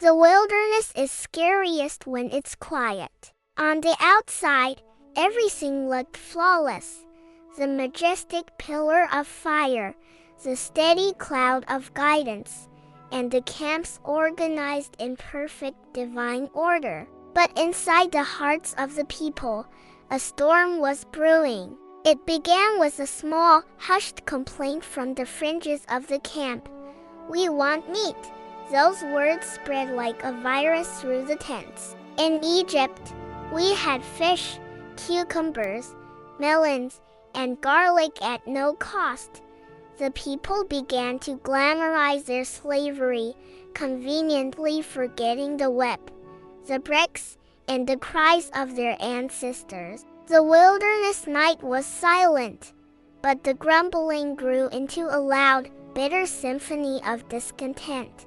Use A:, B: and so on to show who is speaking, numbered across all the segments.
A: The wilderness is scariest when it's quiet. On the outside, everything looked flawless. The majestic pillar of fire, the steady cloud of guidance, and the camps organized in perfect divine order. But inside the hearts of the people, a storm was brewing. It began with a small, hushed complaint from the fringes of the camp. "We want meat." Those words spread like a virus through the tents. In Egypt, we had fish, cucumbers, melons, and garlic at no cost. The people began to glamorize their slavery, conveniently forgetting the whip, the bricks, and the cries of their ancestors. The wilderness night was silent, but the grumbling grew into a loud, bitter symphony of discontent.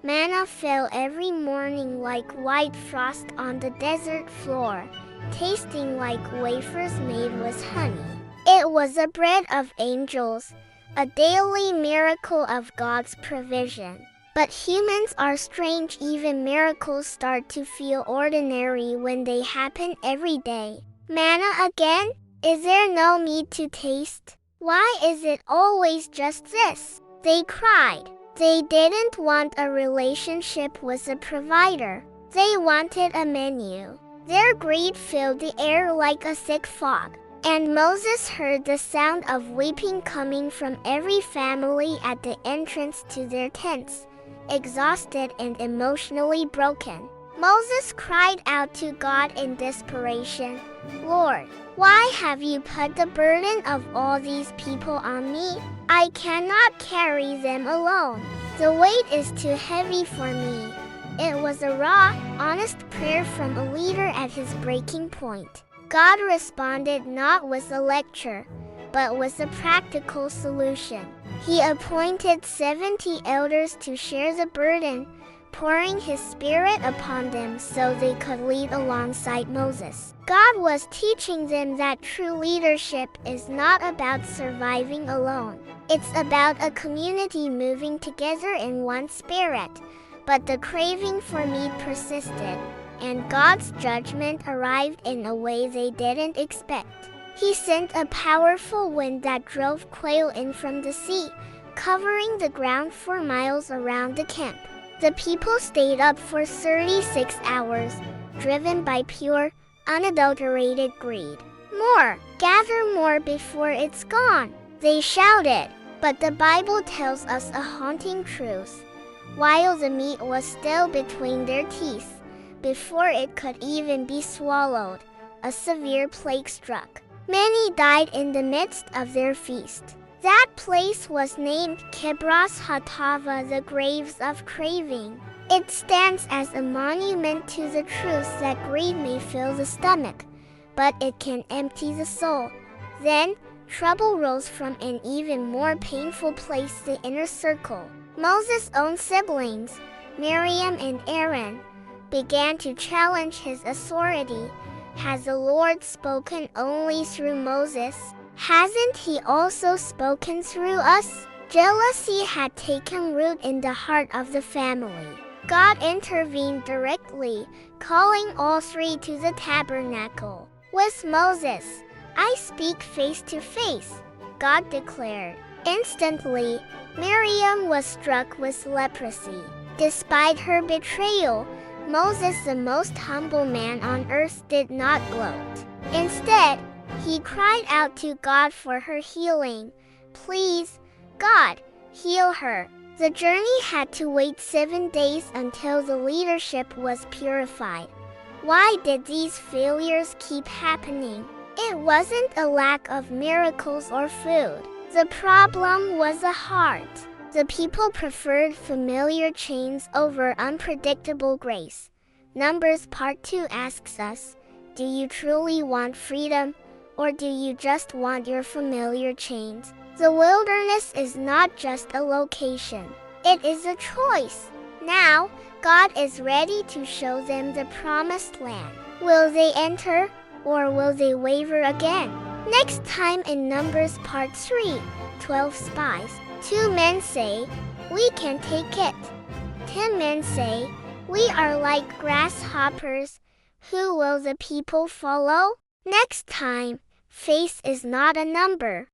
A: Manna fell every morning like white frost on the desert floor, tasting like wafers made with honey. It was a bread of angels, a daily miracle of God's provision. But humans are strange. Even miracles start to feel ordinary when they happen every day. "Manna again? Is there no meat to taste? Why is it always just this?" they cried. They didn't want a relationship with a provider. They wanted a menu. Their greed filled the air like a thick fog. And Moses heard the sound of weeping coming from every family at the entrance to their tents, exhausted and emotionally broken. Moses cried out to God in desperation, "Lord, why have you put the burden of all these people on me? I cannot carry them alone. The weight is too heavy for me." It was a raw, honest prayer from a leader at his breaking point. God responded not with a lecture, but with a practical solution. He appointed 70 elders to share the burden, pouring his spirit upon them so they could lead alongside Moses. God was teaching them that true leadership is not about surviving alone. It's about a community moving together in one spirit. But the craving for meat persisted, and God's judgment arrived in a way they didn't expect. He sent a powerful wind that drove quail in from the sea, covering the ground for miles around the camp. The people stayed up for 36 hours, driven by pure, unadulterated greed. "More! Gather more before it's gone!" they shouted. But the Bible tells us a haunting truth. While the meat was still between their teeth, before it could even be swallowed, a severe plague struck. Many died in the midst of their feast. That place was named Kibros Hatava, the graves of craving. It stands as a monument to the truth that greed may fill the stomach, but it can empty the soul. Then, trouble rose from an even more painful place, the inner circle. Moses' own siblings, Miriam and Aaron, began to challenge his authority. Has the Lord spoken only through Moses? Hasn't he also spoken through us? Jealousy had taken root in the heart of the family. God intervened directly, calling all three to the tabernacle. "With Moses, I speak face to face," God declared. Instantly, Miriam was struck with leprosy. Despite her betrayal, Moses, the most humble man on earth, did not gloat. Instead, he cried out to God for her healing. "Please, God, heal her." The journey had to wait 7 days until the leadership was purified. Why did these failures keep happening? It wasn't a lack of miracles or food. The problem was the heart. The people preferred familiar chains over unpredictable grace. Numbers Part 2 asks us, do you truly want freedom, or do you just want your familiar chains? The wilderness is not just a location. It is a choice. Now, God is ready to show them the promised land. Will they enter, or will they waver again? Next time in Numbers Part 3, 12 spies. 2 men say, "We can take it." 10 men say, We are like grasshoppers. Who will the people follow? Next time, face is not a number.